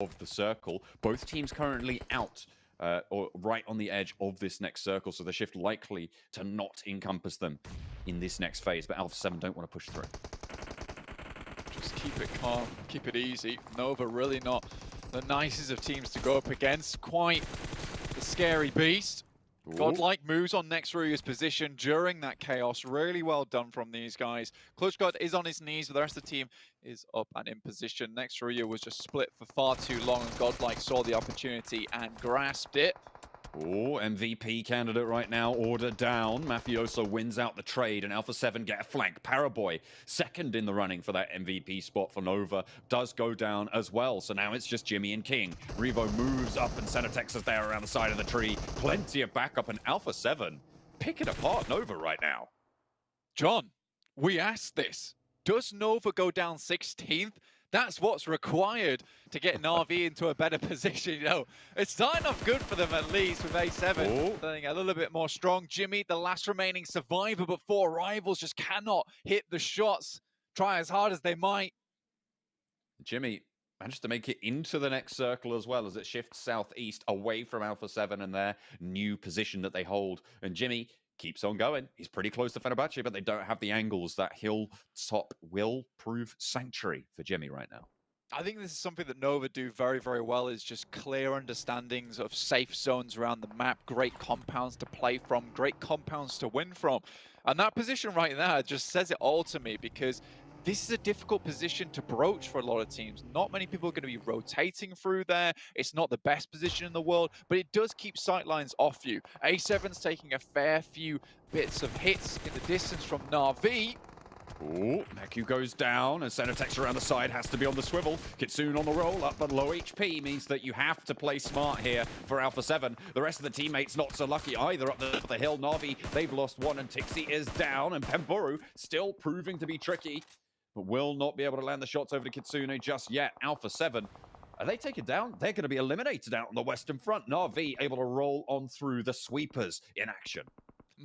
of the circle. Both teams currently out or right on the edge of this next circle, so the shift likely to not encompass them in this next phase. But Alpha 7 don't want to push through. Just keep it calm, keep it easy. Nova really not the nicest of teams to go up against. Quite the scary beast. Ooh. Godlike moves on Nextruya's position during that chaos. Really well done from these guys. Clutchgod is on his knees, but the rest of the team is up and in position. Nextruya was just split for far too long, and Godlike saw the opportunity and grasped it. Oh, MVP candidate right now, order down. Mafioso wins out the trade, and Alpha 7 get a flank. Paraboy, second in the running for that MVP spot for Nova, does go down as well. So now it's just Jimmy and King. Revo moves up, and Cenatex is there around the side of the tree. Plenty of backup, and Alpha 7 picking apart Nova right now. John, we asked this. Does Nova go down 16th? That's what's required to get Na'Vi into a better position. You know, it's starting off good for them at least with A7. Starting a little bit more strong. Jimmy, the last remaining survivor, but four rivals just cannot hit the shots. Try as hard as they might. Jimmy managed to make it into the next circle as well as it shifts southeast away from Alpha 7 and their new position that they hold. And Jimmy keeps on going. He's pretty close to Fenerbahce, but they don't have the angles. That hilltop will prove sanctuary for Jimmy right now. I think this is something that Nova do very, very well, is just clear understandings of safe zones around the map, great compounds to play from, great compounds to win from. And that position right there just says it all to me, because this is a difficult position to broach for a lot of teams. Not many people are going to be rotating through there. It's not the best position in the world, but it does keep sightlines off you. A7's taking a fair few bits of hits in the distance from Na'Vi. Ooh, Meku goes down, and Cenatex around the side has to be on the swivel. Kitsune on the roll up, but low HP means that you have to play smart here for Alpha 7. The rest of the teammates not so lucky either up the hill. Na'Vi, they've lost one, and Tixi is down, and Pemboru still proving to be tricky, but will not be able to land the shots over to Kitsune just yet. Alpha 7, are they taken down? They're going to be eliminated out on the western front. Na'Vi able to roll on through the sweepers in action.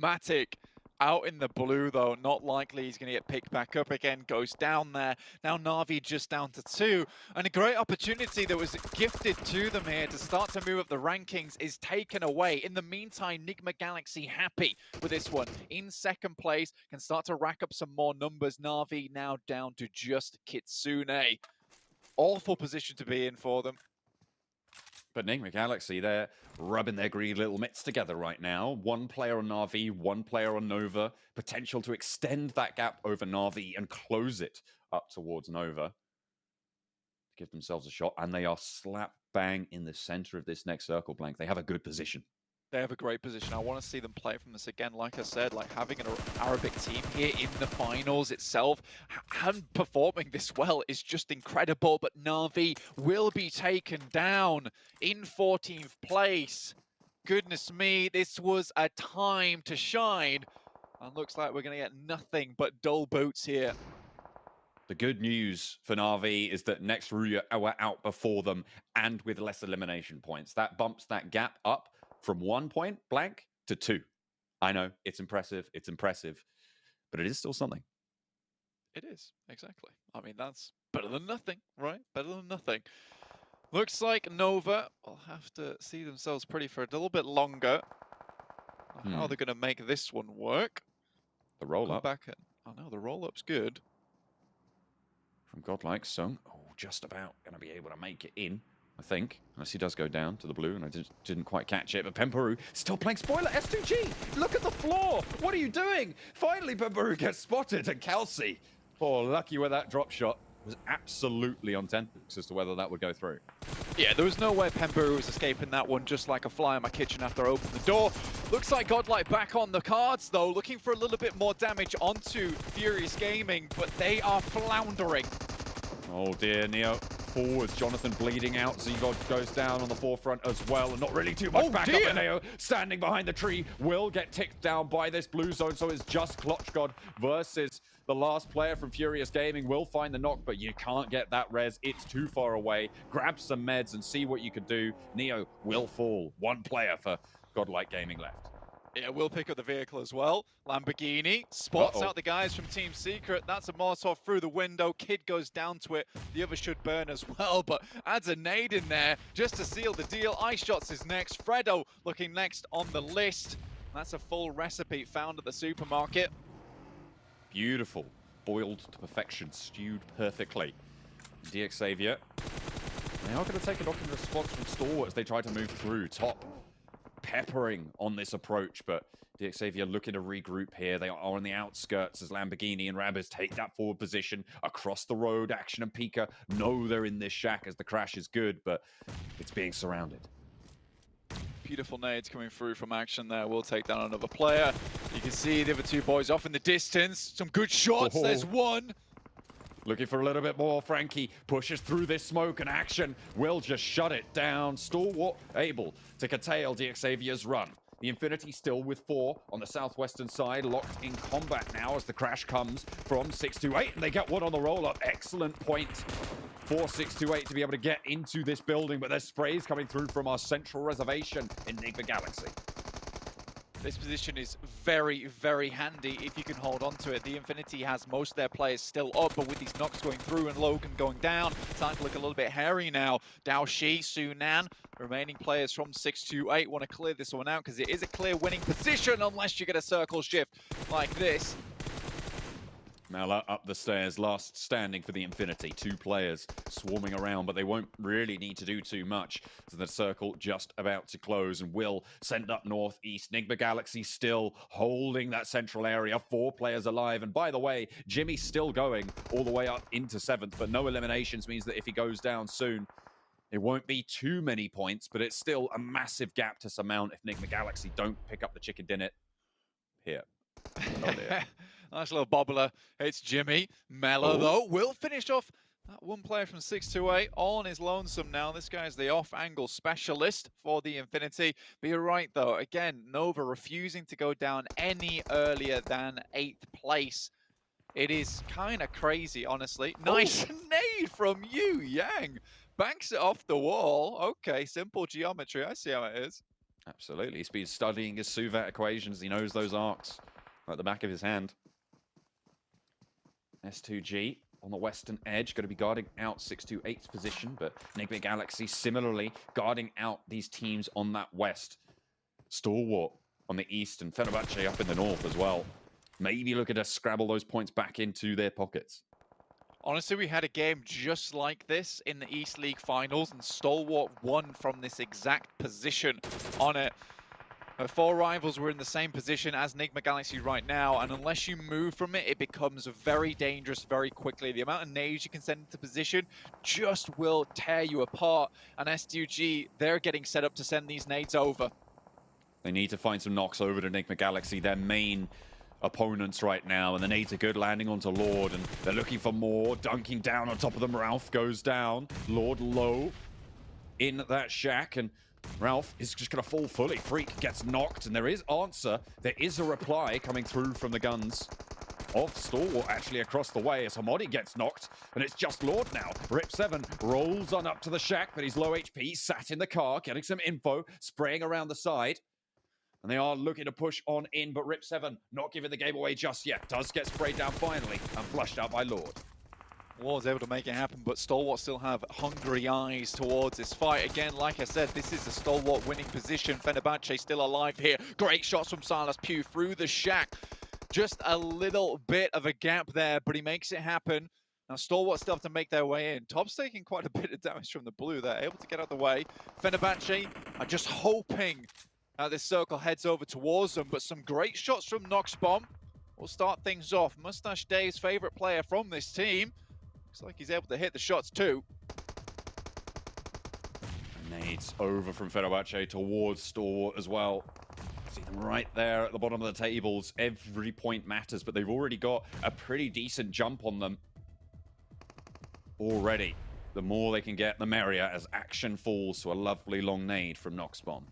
Matic out in the blue, though. Not likely he's going to get picked back up again. Goes down there. Now Na'Vi just down to 2. And a great opportunity that was gifted to them here to start to move up the rankings is taken away. In the meantime, Nigma Galaxy happy with this one. In second place, can start to rack up some more numbers. Na'Vi now down to just Kitsune. Awful position to be in for them. But Nigma Galaxy, they're rubbing their greedy little mitts together right now. One player on Na'Vi, one player on Nova. Potential to extend that gap over Na'Vi and close it up towards Nova. Give themselves a shot, and they are slap bang in the center of this next circle, Blank. They have a good position. They have a great position. I want to see them play from this again. Like I said, like having an Arabic team here in the finals itself and performing this well is just incredible. But Na'Vi will be taken down in 14th place. Goodness me, this was a time to shine. And looks like we're going to get nothing but dull boots here. The good news for Na'Vi is that Nextruya were out before them and with less elimination points. That bumps that gap up from 1 point, Blank, to 2. I know, it's impressive, but it is still something. It is, exactly. I mean, that's better than nothing, right? Better than nothing. Looks like Nova will have to see themselves pretty for a little bit longer. How are they going to make this one work? The roll-up. Back in. Oh no, the roll-up's good. From Godlike Sung. Oh, just about going to be able to make it in, I think. Unless he does go down to the blue, and I didn't quite catch it. But Pemboru still playing spoiler. S2G, look at the floor. What are you doing? Finally, Pemboru gets spotted. And Kelsey, oh, lucky with that drop shot. Was absolutely on tenterhooks as to whether that would go through. Yeah, there was no way Pemboru was escaping that one just like a fly in my kitchen after I opened the door. Looks like Godlike back on the cards, though, looking for a little bit more damage onto Furious Gaming, but they are floundering. Oh dear, Neo forwards. Jonathan bleeding out. Zgod goes down on the forefront as well, and not really too much backup. And Neo standing behind the tree will get ticked down by this blue zone, so it's just Clutchgod versus the last player from Furious Gaming. Will find the knock, but you can't get that res. It's too far away. Grab some meds and see what you can do. Neo will fall. One player for Godlike Gaming left. Yeah, we'll pick up the vehicle as well. Lamborghini spots Uh-oh. out the guys from Team Secret. That's a Molotov through the window. Kid goes down to it. The other should burn as well, but adds a nade in there just to seal the deal. Ice Shots is next. Fredo looking next on the list. That's a full recipe found at the supermarket. Beautiful. Boiled to perfection, stewed perfectly. DX Xavier. They are going to take a knock in response from Stalwart as they try to move through. Top peppering on this approach, but DX Xavier looking to regroup here. They are on the outskirts as Lamborghini and Rabbits take that forward position across the road. Action and Pika know they're in this shack as the crash is good, but it's being surrounded. Beautiful nades coming through from Action there. We'll take down another player. You can see the other two boys off in the distance. Some good shots. There's one. Looking for a little bit more. Frankie pushes through this smoke and Action will just shut it down. Stalwart able to curtail DX Xavier's run. The Infinity still with 4 on the southwestern side, locked in combat now as the crash comes from 628, and they get one on the roll-up. Excellent point for 628 to be able to get into this building, but there's sprays coming through from our central reservation in Enigma Galaxy. This position is very, very handy if you can hold on to it. The Infinity has most of their players still up, but with these knocks going through and Logan going down, it's starting to look a little bit hairy now. Dao Shi, Sunan, the remaining players from 628 want to clear this one out because it is a clear winning position unless you get a circle shift like this. Mala up the stairs, last standing for the Infinity. 2 players swarming around, but they won't really need to do too much. So the circle just about to close and will send up northeast. Enigma Galaxy still holding that central area. 4 players alive. And by the way, Jimmy's still going all the way up into 7th, but no eliminations means that if he goes down soon, it won't be too many points, but it's still a massive gap to surmount if Enigma Galaxy don't pick up the chicken dinner here. Not here. Nice little bobbler. It's Jimmy. Mello, though, will finish off that one player from 628 all on his lonesome now. This guy's the off-angle specialist for the Infinity. But you're right, though. Again, Nova refusing to go down any earlier than 8th place. It is kind of crazy, honestly. Nice nade from you, Yang. Banks it off the wall. Okay, simple geometry. I see how it is. Absolutely. He's been studying his Suvat equations. He knows those arcs at the back of his hand. S2G on the western edge, going to be guarding out 628's position, but Enigma Galaxy similarly guarding out these teams on that west. Stalwart on the east and Fenerbahce up in the north as well. Maybe looking to scrabble those points back into their pockets. Honestly, we had a game just like this in the East League Finals, and Stalwart won from this exact position on it. 4 rivals were in the same position as Enigma Galaxy right now, and unless you move from it, it becomes very dangerous very quickly. The amount of nades you can send into position just will tear you apart, and S2G, they're getting set up to send these nades over. They need to find some knocks over to Enigma Galaxy, their main opponents right now, and the nades are good, landing onto Lord, and they're looking for more, dunking down on top of them. Ralph goes down, Lord low in that shack, and Ralph is just going to fall fully. Freak gets knocked, and there is answer. There is a reply coming through from the guns of Stalwart, actually across the way, as Hamodi gets knocked, and it's just Lord now. Rip7 rolls on up to the shack, but he's low HP, sat in the car, getting some info, spraying around the side. And they are looking to push on in, but Rip7 not giving the game away just yet. Does get sprayed down finally and flushed out by Lord. Lord's able to make it happen, but Stalwart still have hungry eyes towards this fight. Again, like I said, this is a Stalwart winning position. Fenerbahce still alive here. Great shots from Silas Pugh through the shack. Just a little bit of a gap there, but he makes it happen. Now, Stalwart still have to make their way in. Top's taking quite a bit of damage from the blue. They're able to get out of the way. Fenerbahce are just hoping this circle heads over towards them, but some great shots from Noxbomb will start things off. Mustache Dave's favorite player from this team. Looks like he's able to hit the shots too. Nades over from Fenerbahce towards Stalwart as well. See them right there at the bottom of the tables. Every point matters, but they've already got a pretty decent jump on them already. The more they can get, the merrier, as Action falls to a lovely long nade from Noxbomb.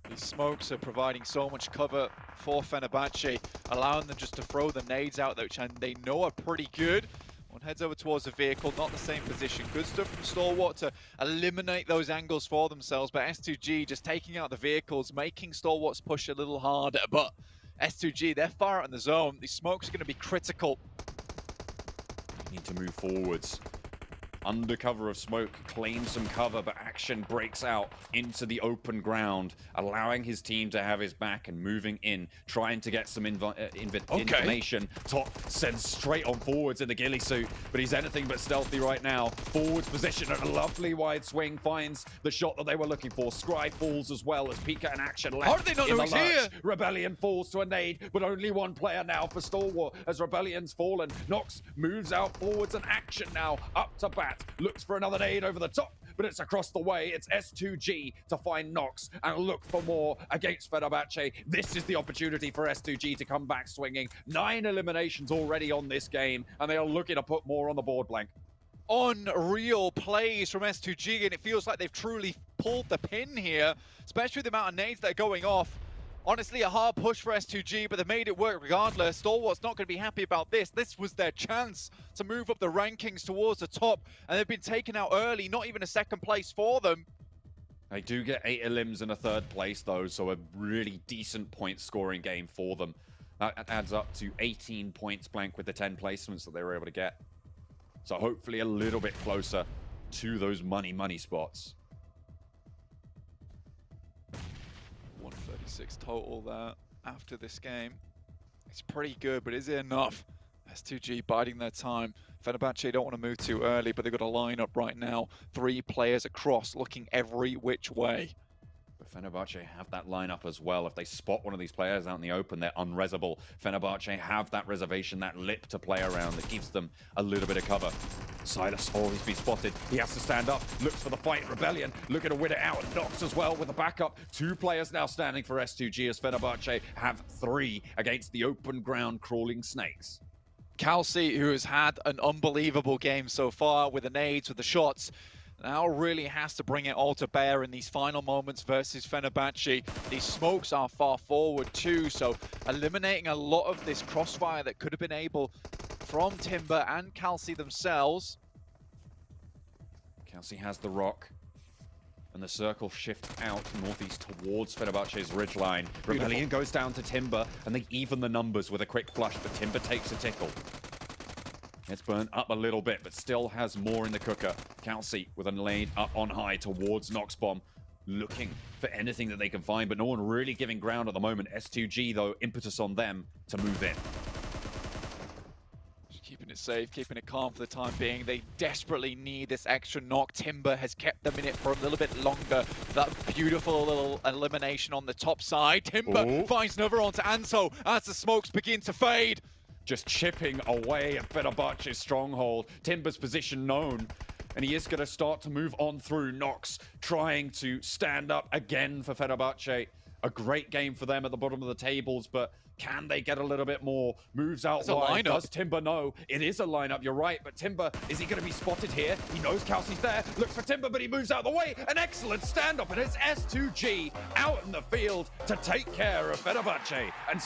These smokes are providing so much cover for Fenerbahce, allowing them just to throw the nades out, which they know are pretty good. Would heads over towards the vehicle, not the same position. Good stuff from Stalwart to eliminate those angles for themselves, but S2G just taking out the vehicles, making Stalwart's push a little harder, but S2G, they're far out in the zone. These smokes are going to be critical. Need to move forwards. Under cover of smoke, claims some cover, but action breaks out into the open ground, allowing his team to have his back and moving in, trying to get some information. Top sends straight on forwards in the ghillie suit, but he's anything but stealthy right now. Forwards position and a lovely wide swing finds the shot that they were looking for. Scry falls as well as Pika and Action left. How did they not know he's here? Rebellion falls to a nade, but only one player now for Stalwart as Rebellion's fallen. Nox moves out forwards and Action now up to bat. Looks for another nade over the top, but it's across the way. It's S2G to find Nox and look for more against Fenerbahce. This is the opportunity for S2G to come back swinging. 9 eliminations already on this game, and they are looking to put more on the board, Blank. Unreal plays from S2G, and it feels like they've truly pulled the pin here, especially with the amount of nades that are going off. Honestly, a hard push for S2G, but they made it work regardless. Stalwart's not going to be happy about this. This was their chance to move up the rankings towards the top, and they've been taken out early, not even a second place for them. They do get 8 elims in a third place, though, so a really decent point scoring game for them. That adds up to 18 points, Blank, with the 10 placements that they were able to get. So hopefully a little bit closer to those money spots. 136 total there after this game. It's pretty good, but is it enough? S2G biding their time. Fenerbahce don't want to move too early, but they've got a lineup right now. 3 players across, looking every which way. But Fenerbahce have that lineup as well. If they spot one of these players out in the open, they're unresable. Fenerbahce have that reservation, that lip to play around that gives them a little bit of cover. Silas, oh, he's been spotted. He has to stand up, looks for the fight. Rebellion looking to win it out. Nox as well with the backup. 2 players now standing for S2G as Fenerbahce have 3 against the open ground crawling snakes. Kelsey, who has had an unbelievable game so far with the nades, with the shots, now really has to bring it all to bear in these final moments versus Fenerbahce. These smokes are far forward too, so eliminating a lot of this crossfire that could have been able from Timber and Kelsey themselves. Kelsey has the rock, and the circle shifts out northeast towards Fenerbahce's ridgeline. Rebellion goes down to Timber, and they even the numbers with a quick flush, but Timber takes a tickle. It's burnt up a little bit, but still has more in the cooker. Kelsey with a nade up on high towards Noxbomb, looking for anything that they can find, but no one really giving ground at the moment. S2G, though, impetus on them to move in. Just keeping it safe, keeping it calm for the time being. They desperately need this extra knock. Timber has kept them in it for a little bit longer. That beautiful little elimination on the top side. Timber finds another onto Anso as the smokes begin to fade. Just chipping away at Fenerbahce's stronghold. Timber's position known, and he is going to start to move on through. Nox trying to stand up again for Fenerbahce. A great game for them at the bottom of the tables, but can they get a little bit more? Moves out wide. Does Timber know? It is a lineup, you're right, but Timber, is he going to be spotted here? He knows Kelsey's there, looks for Timber, but he moves out of the way. An excellent stand-up, and it's S2G out in the field to take care of Fenerbahce and